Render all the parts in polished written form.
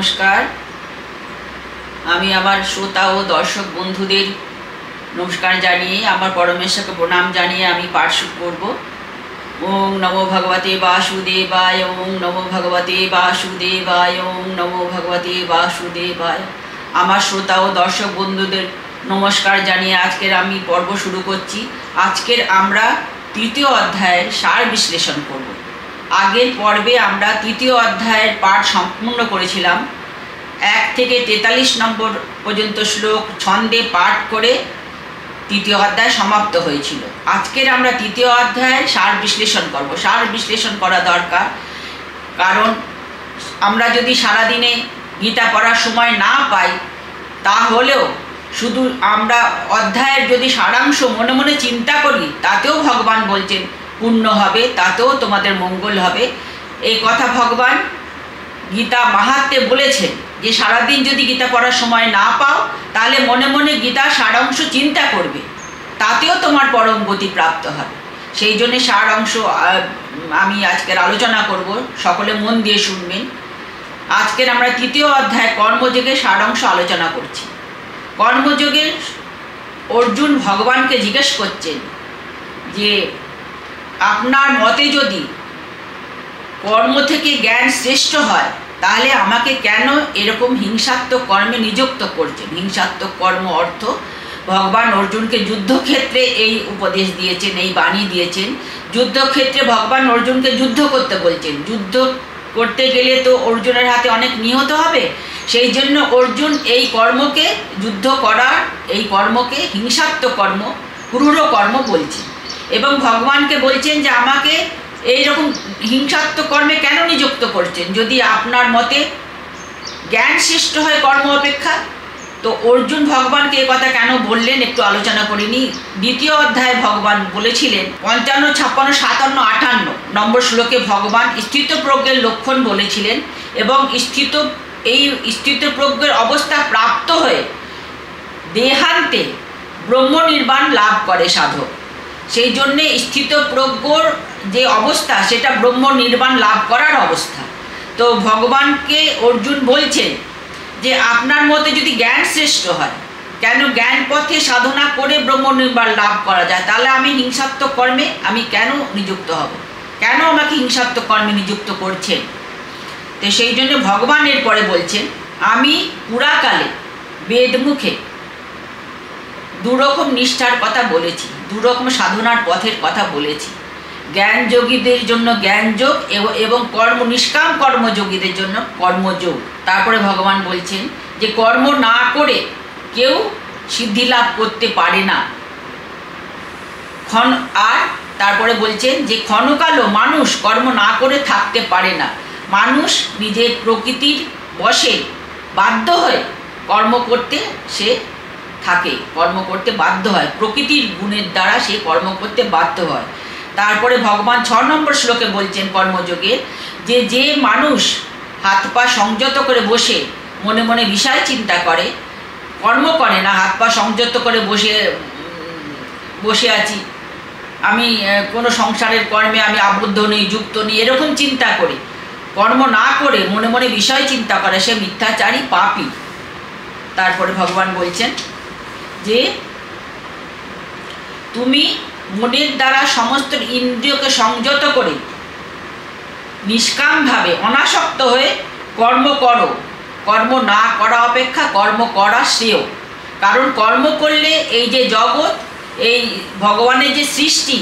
নমস্কার। আমি আমার শ্রোতা ও দর্শক বন্ধুদের নমস্কার জানিয়ে আমার পরমেশ্বরকে প্রণাম জানিয়ে আমি পাঠ শুরু করব। ওং নমো ভগবতে বাসুদেবায়, ওং নমো ভগবতে বাসুদেবায়, ওং নমো ভগবতে বাসুদেবায়। আমার শ্রোতা ও দর্শক বন্ধুদের নমস্কার জানিয়ে আজকের আমি পর্ব শুরু করছি। আজকের আমরা তৃতীয় অধ্যায়ের সার বিশ্লেষণ করব। আগের পর্বে আমরা তৃতীয় অধ্যায়ের পাঠ সম্পূর্ণ করেছিলাম। 1 থেকে 43 নম্বর পর্যন্ত শ্লোক ছন্দে পাঠ করে তৃতীয় অধ্যায় সমাপ্ত হয়েছিল। আজকের আমরা তৃতীয় অধ্যায়ের সার বিশ্লেষণ করব। সার বিশ্লেষণ করা দরকার, কারণ আমরা যদি সারাদিনে গীতা পড়ার সময় না পাই, তাহলেও শুধু আমরা অধ্যায়ের যদি সারাংশ মনে মনে চিন্তা করি, তাতেও ভগবান বলছেন পূর্ণ হবে, তাতেও তোমাদের মঙ্গল হবে। এই কথা ভগবান গীতা মাহাত্ম্যে বলেছেন যে সারাদিন যদি গীতা পড়ার সময় না পাও, তাহলে মনে মনে গীতার সারাংশ চিন্তা করবে, তাতেও তোমার পরম গতি প্রাপ্ত হবে। সেই জন্যে সার অংশ আমি আজকের আলোচনা করব, সকলে মন দিয়ে শুনবেন। আজকের আমরা তৃতীয় অধ্যায় কর্মযোগের সারাংশ আলোচনা করছি। কর্মযোগে অর্জুন ভগবানকে জিজ্ঞেস করছেন যে আপনার মতে যদি কর্ম থেকে জ্ঞান শ্রেষ্ঠ হয়, তাহলে আমাকে কেন এরকম হিংসাত্মক কর্মে নিযুক্ত করছেন? হিংসাত্মক কর্ম অর্থ ভগবান অর্জুনকে যুদ্ধক্ষেত্রে এই উপদেশ দিয়েছেন, এই বাণী দিয়েছেন। যুদ্ধক্ষেত্রে ভগবান অর্জুনকে যুদ্ধ করতে বলছেন। যুদ্ধ করতে গেলে তো অর্জুনের হাতে অনেক নিহত হবে, সেই জন্য অর্জুন এই কর্মকে, যুদ্ধ করার এই কর্মকে হিংসাত্মক কর্ম, ক্রূর কর্ম বলছেন। এবং ভগবানকে বলছেন যে আমাকে এইরকম হিংসাত্মক কর্মে কেন নিযুক্ত করছেন? যদি আপনার মতে জ্ঞান শ্রেষ্ঠ হয় কর্ম অপেক্ষা। তো অর্জুন ভগবানকে এ কথা কেন বললেন একটু আলোচনা করিনি। দ্বিতীয় অধ্যায়ে ভগবান বলেছিলেন 55, 56, 57, 58 নম্বর শ্লোকে ভগবান স্থিতপ্রজ্ঞের লক্ষণ বলেছিলেন, এবং এই স্থিতপ্রজ্ঞের অবস্থা প্রাপ্ত হয়ে দেহান্তে ব্রহ্ম নির্বাণ লাভ করে সাধক। সেই জন্যে স্থিতপ্রজ্ঞর যে অবস্থা, সেটা ব্রহ্ম নির্বাণ লাভ করার অবস্থা। তো ভগবানকে অর্জুন বলছেন যে আপনার মতে যদি জ্ঞান শ্রেষ্ঠ হয়, কেন জ্ঞান পথে সাধনা করে ব্রহ্ম নির্বাণ লাভ করা যায়, তাহলে আমি হিংসাত্মক কর্মে আমি কেন নিযুক্ত হব? কেন আমাকে হিংসাত্মক কর্মে নিযুক্ত করছেন? তো সেই জন্য ভগবান এরপরে বলছেন, আমি পুরাকালে বেদমুখে দুরকম নিষ্ঠার কথা বলেছি, দুরকম সাধনার পথের কথা বলেছি। জ্ঞান যোগীদের জন্য জ্ঞানযোগ এবং নিষ্কাম কর্মযোগীদের জন্য কর্মযোগ। তারপরে ভগবান বলছেন যে কর্ম না করে কেউ সিদ্ধি লাভ করতে পারে না। আর তারপরে বলছেন যে ক্ষণকালও মানুষ কর্ম না করে থাকতে পারে না। মানুষ নিজের প্রকৃতির বশে বাধ্য হয়ে কর্ম করতে সে থাকে, কর্ম করতে বাধ্য হয়, প্রকৃতির গুণের দ্বারা সে কর্ম করতে বাধ্য হয়। তারপরে ভগবান 6 নম্বর শ্লোকে বলছেন কর্মযোগে যে মানুষ হাত পা সংযত করে বসে মনে মনে বিষয় চিন্তা করে, কর্ম করে না, হাত পা সংযত করে বসে আছি, আমি কোনো সংসারের কর্মে আমি আবদ্ধ নেই, যুক্ত নেই, এরকম চিন্তা করে কর্ম না করে মনে মনে বিষয় চিন্তা করে, সে মিথ্যাচারী, পাপী। তারপরে ভগবান বলছেন যে তুমি মনের দ্বারা সমস্ত ইন্দ্রিয়কে সংযত করে নিষ্কামভাবে অনাসক্ত হয়ে কর্ম করো। কর্ম না করা অপেক্ষা কর্ম করা শ্রেয়। কারণ কর্ম করলে এই যে জগৎ, এই ভগবানের যে সৃষ্টি,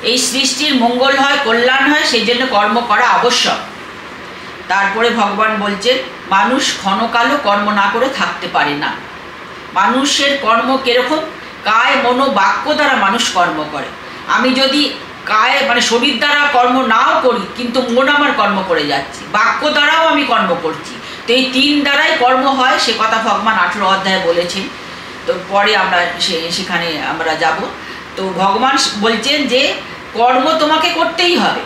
এই সৃষ্টির মঙ্গল হয়, কল্যাণ হয়, সেই জন্য কর্ম করা আবশ্যক। তারপরে ভগবান বলছেন মানুষ ক্ষণকালও কর্ম না করে থাকতে পারে না। মানুষের কর্ম কীরকম? কায় মন বাক্য দ্বারা মানুষ কর্ম করে। আমি যদি কায় শরীর দ্বারা কর্ম নাও করি, কিন্তু মন আমার কর্ম করে যাচ্ছে, বাক্য দ্বারাও আমি কর্ম করছি। তো এই 3 দ্বারাই কর্ম হয়, সে কথা ভগবান 18 অধ্যায়ে বলেছেন। তো পরে আমরা সেখানে আমরা যাব। তো ভগবান বলছেন যে কর্ম তোমাকে করতেই হবে।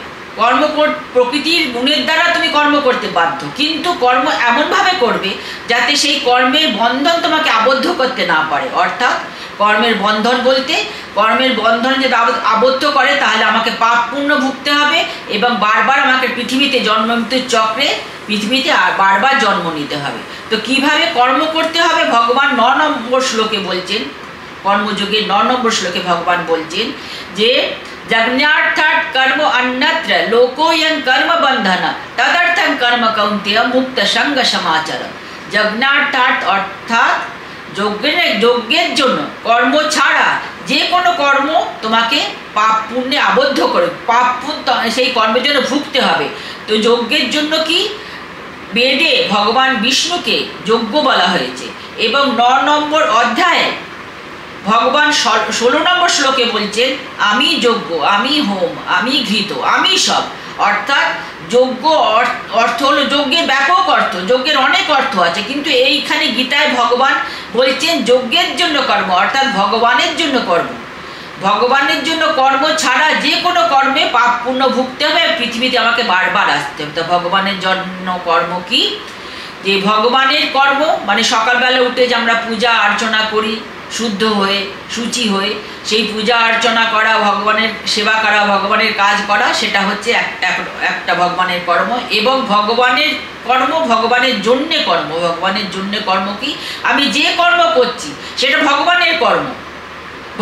প্রকৃতির গুণের দ্বারা তুমি কর্ম করতে বাধ্য, কিন্তু কর্ম এমনভাবে করবে যাতে সেই কর্মের বন্ধন তোমাকে আবদ্ধ করতে না পারে। অর্থাৎ কর্মের বন্ধন বলতে কর্মের বন্ধন যদি আবদ্ধ করে তাহলে আমাকে পাপ পুণ্য ভুগতে হবে এবং বারবার আমাকে পৃথিবীতে জন্ম মৃত্যুর চক্রে পৃথিবীতে বারবার জন্ম নিতে হবে। তো কিভাবে কর্ম করতে হবে ভগবান 9 নম্বর শ্লোকে বলছেন, কর্মযোগের 9 নম্বর শ্লোকে ভগবান বলছেন যে যজ্ঞার্থাৎ কর্ম অন্যত্র লোকোয়ং কর্ম বন্ধনা তদর্থং কর্ম কৌন্তেয় মুক্ত সঙ্গ সমাচার। যজ্ঞার্থাৎ অর্থাৎ যজ্ঞের জন্য কর্ম ছাড়া যে কোনো কর্ম তোমাকে পাপ পুণ্যে আবদ্ধ করে, পাপ পুণ্য সেই কর্মের জন্য ভুগতে হবে। তো যজ্ঞের জন্য কি বেদে ভগবান বিষ্ণুকে যজ্ঞ বলা হয়েছে এবং 9 নম্বর অধ্যায়ে ভগবান 16 নম্বর শ্লোকে বলছেন আমি যজ্ঞ, আমি হোম, আমি ঘৃত, আমি সব। অর্থাৎ যজ্ঞ অর্থ হলো যজ্ঞের ব্যাপক অর্থ, যজ্ঞের অনেক অর্থ আছে, কিন্তু এইখানে গীতায় ভগবান বলছেন যজ্ঞের জন্য কর্ম অর্থাৎ ভগবানের জন্য কর্ম। ভগবানের জন্য কর্ম ছাড়া যে কোনো কর্মে পাপ পুণ্য ভুগতে হবে, পৃথিবীতে আমাকে বারবার আসতে হবে। তো ভগবানের জন্য কর্ম কি? যে ভগবানের কর্ম মানে সকালবেলা উঠে যে আমরা পূজা অর্চনা করি শুদ্ধ হয়ে শুচি হয়ে, সেই পূজা অর্চনা করা, ভগবানের সেবা করা, ভগবানের কাজ করা, সেটা হচ্ছে একটা ভগবানের কর্ম। এবং ভগবানের কর্ম ভগবানের জন্যে কর্ম। ভগবানের জন্যে কর্ম কি? আমি যে কর্ম করছি সেটা ভগবানের কর্ম,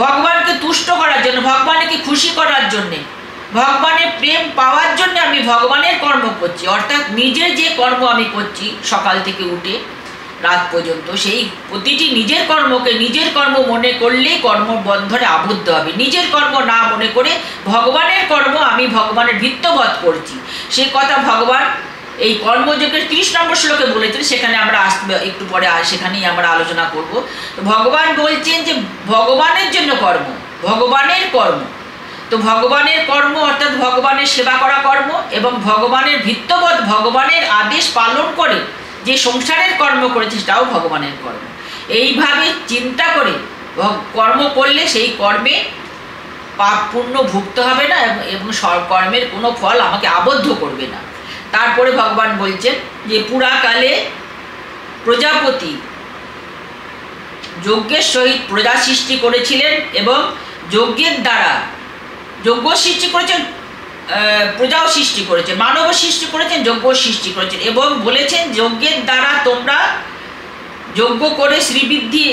ভগবানকে তুষ্ট করার জন্য, ভগবানকে খুশি করার জন্যে, ভগবানের প্রেম পাওয়ার জন্য আমি ভগবানের কর্ম করছি। অর্থাৎ নিজের যে কর্ম আমি করছি সকাল থেকে উঠে রাত পর্যন্ত, সেই প্রতিটি নিজের কর্মকে নিজের কর্ম মনে করলেই কর্মবন্ধনে আবদ্ধ হবে। নিজের কর্ম না মনে করে ভগবানের কর্ম আমি ভগবানের ভিত্তবধ করছি, সে কথা ভগবান এই কর্মযোগের 30 নম্বর শ্লোকে বলেছেন। সেখানে আমরা আসবে একটু পরে, সেখানেই আমরা আলোচনা করব। তো ভগবান বলছেন যে ভগবানের জন্য কর্ম, ভগবানের কর্ম। তো ভগবানের কর্ম অর্থাৎ ভগবানের সেবা করা কর্ম এবং ভগবানের ভিত্তবধ ভগবানের আদেশ পালন করে যে সংসারের কর্ম করেছে সেটাও ভগবানের কর্ম। এইভাবে চিন্তা করে কর্ম করলে সেই কর্মে পাপ পুণ্য ভুগতে হবে না এবং কর্মের কোনো ফল আমাকে আবদ্ধ করবে না। তারপরে ভগবান বলছেন যে পুরাকালে প্রজাপতি যজ্ঞের সহিত প্রজা সৃষ্টি করেছিলেন এবং যজ্ঞের দ্বারা যজ্ঞ সৃষ্টি করেছেন, প্রজাও সৃষ্টি করেছেন, মানব সৃষ্টি করেছেন, যজ্ঞ সৃষ্টি করেছেন এবং বলেছেন যজ্ঞের দ্বারা তোমরা যজ্ঞ করে শ্রীবৃদ্ধি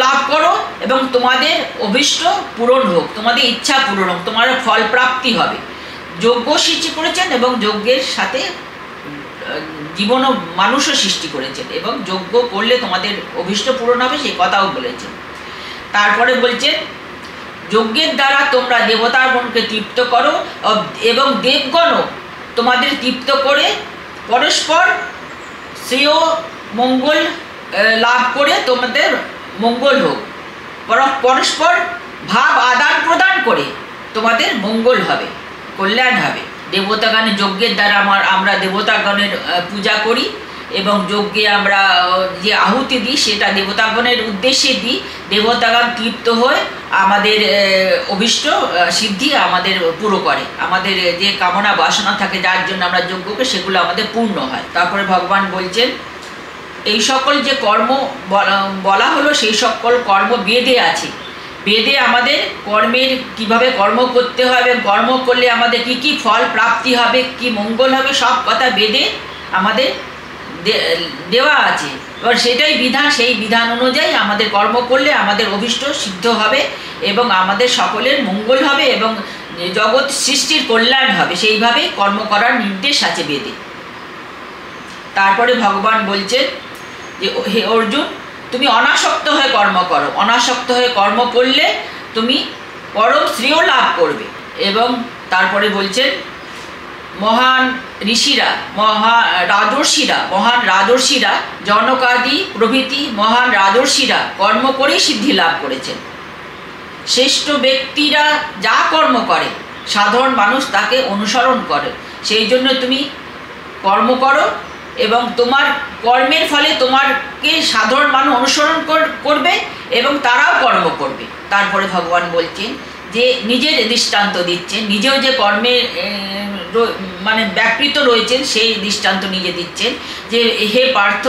লাভ করো এবং তোমাদের অভীষ্ট পূরণ হোক, তোমাদের ইচ্ছা পূরণ হোক, তোমার ফল প্রাপ্তি হবে। যজ্ঞ সৃষ্টি করেছেন এবং যজ্ঞের সাথে জীবনও মানুষও সৃষ্টি করেছেন এবং যজ্ঞ করলে তোমাদের অভীষ্ট পূরণ হবে, সেই কথাও বলেছেন। তারপরে বলছেন যজ্ঞের দ্বারা তোমরা দেবতাগণকে তৃপ্ত করো এবং দেবগণও তোমাদের তৃপ্ত করে পরস্পর শ্রেয় মঙ্গল লাভ করে তোমাদের মঙ্গল হোক, পরস্পর ভাব আদান প্রদান করে তোমাদের মঙ্গল হবে, কল্যাণ হবে। দেবতাগণের যজ্ঞের দ্বারা আমরা দেবতাগণের পূজা করি এবং যজ্ঞে আমরা যে আহুতি দিই সেটা দেবতাগণের উদ্দেশ্যে দিই। দেবতাগণ তৃপ্ত হয়ে আমাদের অভীষ্ট সিদ্ধি আমাদের পুরো করে, আমাদের যে কামনা বাসনা থাকে যার জন্য আমরা যজ্ঞকে, সেগুলো আমাদের পূর্ণ হয়। তারপরে ভগবান বলছেন এই সকল যে কর্ম বলা হলো সেই সকল কর্ম বেদে আছে। বেদে আমাদের কর্মের কিভাবে কর্ম করতে হবে, কর্ম করলে আমাদের কি কি ফল প্রাপ্তি হবে, কি মঙ্গল হবে, সব কথা বেদে আমাদের দেওয়া আছে। এবার সেটাই বিধান, সেই বিধান অনুযায়ী আমাদের কর্ম করলে আমাদের অভীষ্ট সিদ্ধ হবে এবং আমাদের সকলের মঙ্গল হবে এবং জগৎ সৃষ্টির কল্যাণ হবে। সেইভাবে কর্ম করার নির্দেশ আছে বেদে। তারপরে ভগবান বলছেন যে হে অর্জুন, তুমি অনাসক্ত হয়ে কর্ম করো, অনাসক্ত হয়ে কর্ম করলে তুমি পরম শ্রেয় লাভ করবে। এবং তারপরে বলছেন মহান ঋষিরা, মহান রাজর্ষিরা জনকাদি প্রভৃতি মহান রাজর্ষিরা কর্ম করেই সিদ্ধি লাভ করেছেন। শ্রেষ্ঠ ব্যক্তিরা যা কর্ম করে সাধারণ মানুষ তাকে অনুসরণ করে, সেই জন্য তুমি কর্ম করো এবং তোমার কর্মের ফলে তোমাকে সাধারণ মানুষ অনুসরণ করবে এবং তারাও কর্ম করবে। তারপরে ভগবান বলছেন যে নিজের দৃষ্টান্ত দিচ্ছেন, নিজেও যে কর্মে মানে ব্যাপৃত রয়েছেন সেই দৃষ্টান্ত নিজে দিচ্ছেন যে হে পার্থ,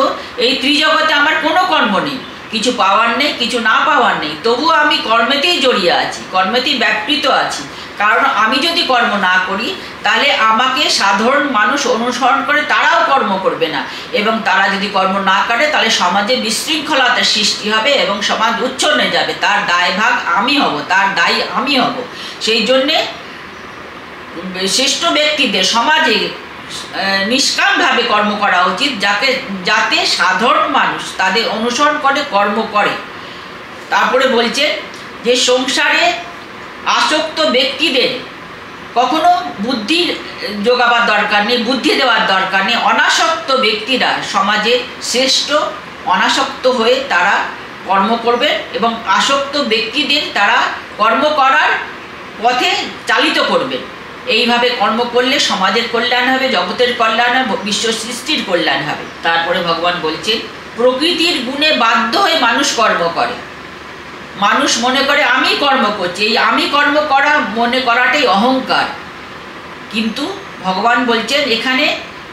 এই ত্রিজগতে আমার কোনো কর্ম নেই, কিছু পাওয়ার নেই, কিছু না পাওয়ার নেই, তবুও আমি কর্মেতেই জড়িয়ে আছি, কর্মেতেই ব্যাপৃত আছি। কারণ আমি যদি কর্ম না করি তাহলে আমাকে সাধারণ মানুষ অনুসরণ করে তারাও কর্ম করবে না, এবং তারা যদি কর্ম না করে তাহলে সমাজে বিশৃঙ্খলতার সৃষ্টি হবে এবং সমাজ উচ্ছন্নে যাবে। তার দায়ভাগ আমি হব, তার দায়ী আমি হব। সেই জন্যে শ্রেষ্ঠ ব্যক্তিদের সমাজে নিষ্কামভাবে কর্ম করা উচিত, যাতে সাধারণ মানুষ তাদের অনুসরণ করে কর্ম করে। তারপরে বলছে যে সংসারে আসক্ত ব্যক্তিদের কখনো বুদ্ধি যোগাবার দরকার নেই, বুদ্ধি দেওয়ার দরকার নেই। অনাসক্ত ব্যক্তিরা সমাজের শ্রেষ্ঠ, অনাসক্ত হয়ে তারা কর্ম করবে এবং আসক্ত ব্যক্তিদের তারা কর্ম করার পথে চালিত করবে। এইভাবে কর্ম করলে সমাজের কল্যাণ হবে, জগতের কল্যাণ হবে, বিশ্ব সৃষ্টির কল্যাণ হবে। তারপরে ভগবান বলছেন প্রকৃতির গুণে বাধ্য হয়ে মানুষ কর্ম করে। মানুষ মনে করে আমি কর্ম করছি, এই আমি কর্ম করা মনে করাটাই অহংকার। কিন্তু ভগবান বলছেন এখানে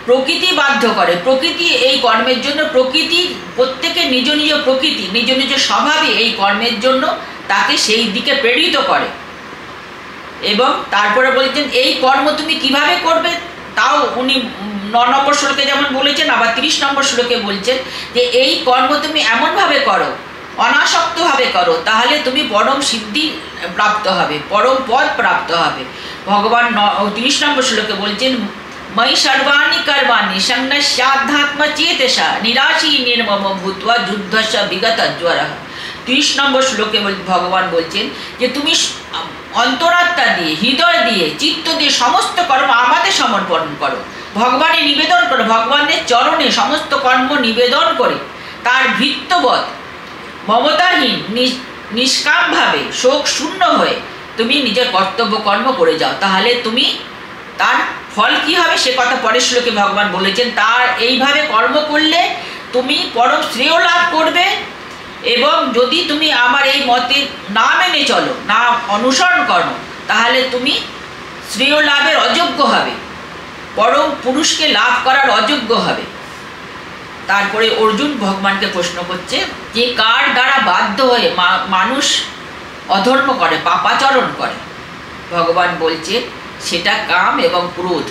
প্রকৃতি বাধ্য করে, প্রকৃতি এই কর্মের জন্য, প্রকৃতির প্রত্যেকের নিজ নিজ প্রকৃতি, নিজ নিজ স্বভাবে এই কর্মের জন্য তাকে সেই দিকে প্রেরিত করে। এবং তারপরে বলছেন এই কর্ম তুমি কিভাবে করবে, তাও উনি 9 নম্বর শ্লোকে যেমন বলেছেন, আবার 30 নম্বর শ্লোকে বলছেন যে এই কর্ম তুমি এমনভাবে করো, অনাসক্তভাবে করো, তাহলে তুমি পরম সিদ্ধি প্রাপ্ত হবে, পরম পদ প্রাপ্ত হবে। ভগবান 30 নম্বর শ্লোকে বলছেন ময়ি সর্বাণি কর্মাণি সন্ন্যাস্যাধ্যাত্ম চেতসা নিরাশী নির্মম ভূত্বা যুদ্ধস্য বিগত জ্বরঃ। 30 নম্বর শ্লোকে ভগবান বলছেন যে তুমি অন্তরাত্মা দিয়ে, হৃদয় দিয়ে, চিত্ত দিয়ে সমস্ত কর্ম আমাদের সমর্পণ করো, ভগবানে নিবেদন করো, ভগবানের চরণে সমস্ত কর্ম নিবেদন করে তার ভৃত্যবৎ মমতাহীন নিষ্কামভাবে শোক শূন্য হয়ে তুমি নিজের কর্তব্য কর্ম করে যাও, তাহলে তুমি তার ফল কি হবে সে কথা পরের শ্লোকে ভগবান বলেছেন। তার এইভাবে কর্ম করলে তুমি পরম শ্রেয় লাভ করবে, এবং যদি তুমি আমার এই মতে না মেনে চলো, না অনুসরণ করো, তাহলে তুমি শ্রেয় লাভের অযোগ্য হবে, পরম পুরুষকে লাভ করার অযোগ্য হবে। তারপরে অর্জুন ভগবানকে প্রশ্ন করছে যে কার দ্বারা বাধ্য হয়ে মানুষ অধর্ম করে, পাপাচরণ করে। ভগবান বলছে সেটা কাম এবং ক্রোধ,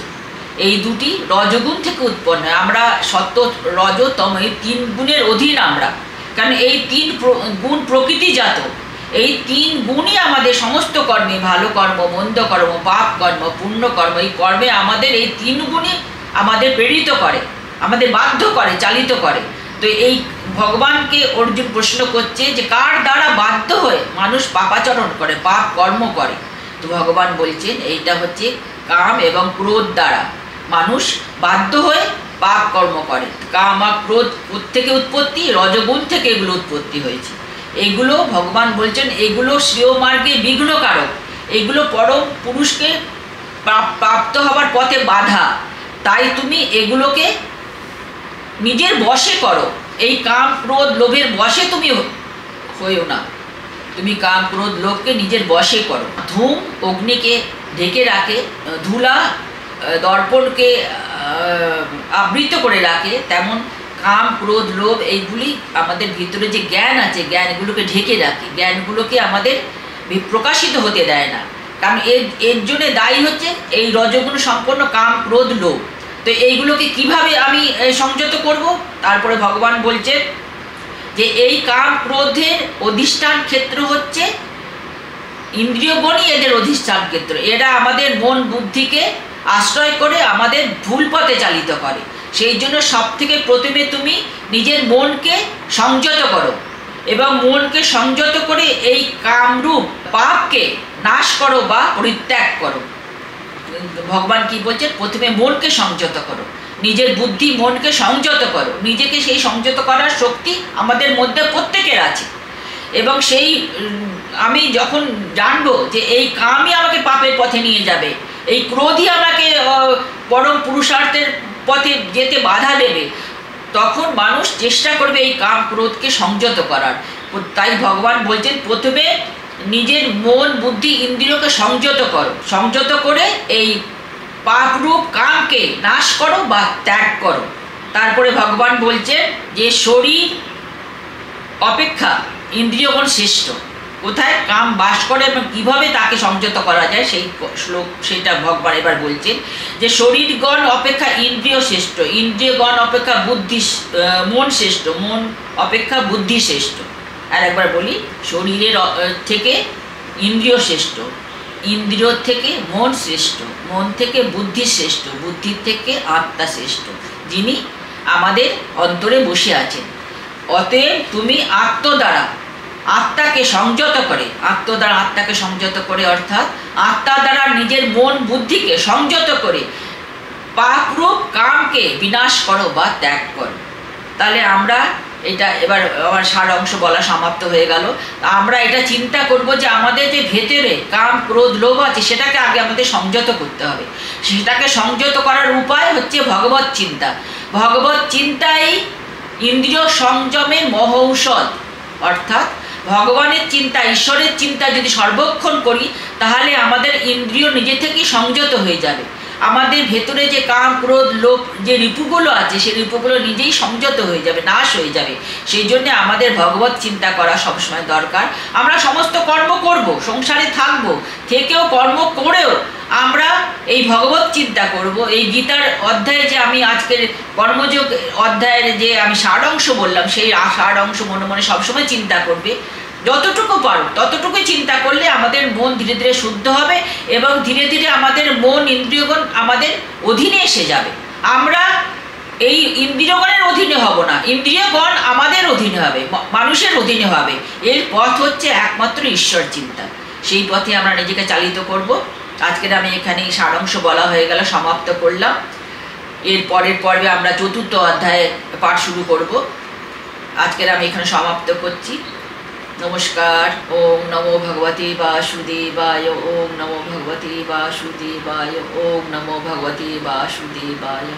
এই দুটি রজগুণ থেকে উৎপন্ন। আমরা সত্য, রজ, তম এই 3 গুণের অধীন আমরা, কারণ এই 3 গুণ প্রকৃতিজাত। এই 3 গুণই আমাদের সমস্ত কর্মে, ভালো কর্ম, মন্দ কর্ম, পাপ কর্ম, পুণ্য কর্ম, এই কর্মে আমাদের এই 3 গুণই আমাদের প্রেরিত করে, আমাদের বাধ্য করে, চালিত করে। তো এই ভগবানকে অর্জুন প্রশ্ন করছে যে কার দ্বারা বাধ্য হয়ে মানুষ পাপাচরণ করে, পাপ কর্ম করে। তো ভগবান বলছেন এইটা হচ্ছে কাম এবং ক্রোধ দ্বারা মানুষ বাধ্য হয়ে পাপ কর্ম করে। কাম আর ক্রোধ থেকে উৎপত্তি, রজগুণ থেকে এগুলো উৎপত্তি হয়েছে। এগুলো ভগবান বলছেন এগুলো শ্রেয় মার্গে বিঘ্নকারক, এগুলো পরম পুরুষকে প্রাপ্ত হবার পথে বাধা। তাই তুমি এগুলোকে নিজের বশে করো, এই কাম ক্রোধ লোভের বশে তুমি হইও না, তুমি কাম ক্রোধ লোভকে নিজের বশে করো। ধূম অগ্নিকে ঢেকে রাখে, ধুলা দর্পণকে আবৃত করে রাখে, তেমন কাম ক্রোধ লোভ এইগুলি আমাদের ভিতরে যে জ্ঞান আছে, জ্ঞানগুলোকে ঢেকে রাখে, জ্ঞানগুলোকে আমাদের প্রকাশিত হতে দেয় না। কারণ এর জন্য দায়ী হচ্ছে এই রজগুণ সম্পন্ন কাম ক্রোধ লোভ। তো এইগুলোকে কিভাবে আমি সংযত করব? তারপরে ভগবান বলছেন যে এই কাম ক্রোধের অধিষ্ঠান ক্ষেত্র হচ্ছে ইন্দ্রিয়গণই এদের অধিষ্ঠান ক্ষেত্র। এরা আমাদের মন বুদ্ধিকে আশ্রয় করে আমাদের ভুল পথে চালিত করে। সেই জন্য সব থেকে প্রথমে তুমি নিজের মনকে সংযত করো, এবং মনকে সংযত করে এই কামরূপ পাপকে নাশ করো বা পরিত্যাগ করো। ভগবান কি বলছেন? প্রথমে মনকে সংযত করো, নিজের বুদ্ধি মনকে সংযত করো। নিজেকে সেই সংযত করার শক্তি আমাদের মধ্যে প্রত্যেকের আছে, এবং সেই আমি যখন জানবো যে এই কামই আমাকে পাপের পথে নিয়ে যাবে, এই ক্রোধই আমাকে পরম পুরুষার্থের পথে যেতে বাধা দেবে, তখন মানুষ চেষ্টা করবে এই কাম ক্রোধকে সংযত করার। তাই ভগবান বলছেন প্রথমে নিজের মন বুদ্ধি ইন্দ্রিয়কে সংযত করো, সংযত করে এই পাপরূপ কামকে নাশ করো বা ত্যাগ করো। তারপরে ভগবান বলছেন যে শরীর অপেক্ষা ইন্দ্রিয়গণ শ্রেষ্ঠ। কোথায় কাম বাস করে এবং কীভাবে তাকে সংযত করা যায় সেই শ্লোক, সেটা ভগবান এবার বলছেন যে শরীরগণ অপেক্ষা ইন্দ্রিয় শ্রেষ্ঠ, ইন্দ্রিয়গণ অপেক্ষা বুদ্ধি, মন শ্রেষ্ঠ, মন অপেক্ষা বুদ্ধি শ্রেষ্ঠ। আর একবার বলি, শরীরের থেকে ইন্দ্রিয় শ্রেষ্ঠ, ইন্দ্রিয় থেকে মন শ্রেষ্ঠ, মন থেকে বুদ্ধি শ্রেষ্ঠ, বুদ্ধির থেকে আত্মা শ্রেষ্ঠ, যিনি আমাদের অন্তরে বসে আছেন। অতএব তুমি দ্বারা আত্মাকে সংযত করে, দ্বারা আত্মাকে সংযত করে অর্থাৎ আত্মা দ্বারা নিজের মন বুদ্ধিকে সংযত করে পাপরূপ কামকে বিনাশ করো বা ত্যাগ করো। তাহলে আমরা এটা এবার আমার সার অংশ বলা সমাপ্ত হয়ে গেল। আমরা এটা চিন্তা করব যে আমাদের যে ভেতরে কাম ক্রোধ লোভ আছে সেটাকে আগে আমাদের সংযত করতে হবে। সেটাকে সংযত করার উপায় হচ্ছে ভগবত চিন্তা। ভগবত চিন্তাই ইন্দ্রিয় সংযমের মহৌষধ। অর্থাৎ ভগবানের চিন্তা, ঈশ্বরের চিন্তা যদি সর্বক্ষণ করি তাহলে আমাদের ইন্দ্রিয় নিজে থেকেই সংযত হয়ে যাবে। আমাদের ভেতরে যে কাম ক্রোধ লোভ যে রিপুগুলো আছে সেই রিপুগুলো নিজেই সংযত হয়ে যাবে, নাশ হয়ে যাবে। সেই জন্যে আমাদের ভগবত চিন্তা করা সবসময় দরকার। আমরা সমস্ত কর্ম করব, সংসারে থাকবো, থেকেও কর্ম করেও আমরা এই ভগবত চিন্তা করব। এই গীতার অধ্যায়ে যে আমি আজকের কর্মযোগ অধ্যায়ের যে আমি ষাট অংশ বললাম, সেই ষাট অংশ মনে মনে সবসময় চিন্তা করবে। যতটুকু পারো ততটুকুই চিন্তা করলে আমাদের মন ধীরে ধীরে শুদ্ধ হবে এবং ধীরে ধীরে আমাদের মন ইন্দ্রিয়গণ আমাদের অধীনে এসে যাবে। আমরা এই ইন্দ্রিয়গণের অধীনে হব না, ইন্দ্রিয়গণ আমাদের অধীনে হবে, মানুষের অধীনে হবে। এর পথ হচ্ছে একমাত্র ঈশ্বর চিন্তা। সেই পথে আমরা নিজেকে চালিত করব। আজকের আমি এখানেই সারাংশ বলা হয়ে গেল, সমাপ্ত করলাম। এর পরের পর্বে আমরা চতুর্থ অধ্যায়ে পাঠ শুরু করব। আজকের আমি এখানে সমাপ্ত করছি। নমস্কার। ওম নমো ভগবতে বাসুদেবায়, ওম নমো ভগবতে বাসুদেবায়, ওম নমো ভগবতে বাসুদেবায়।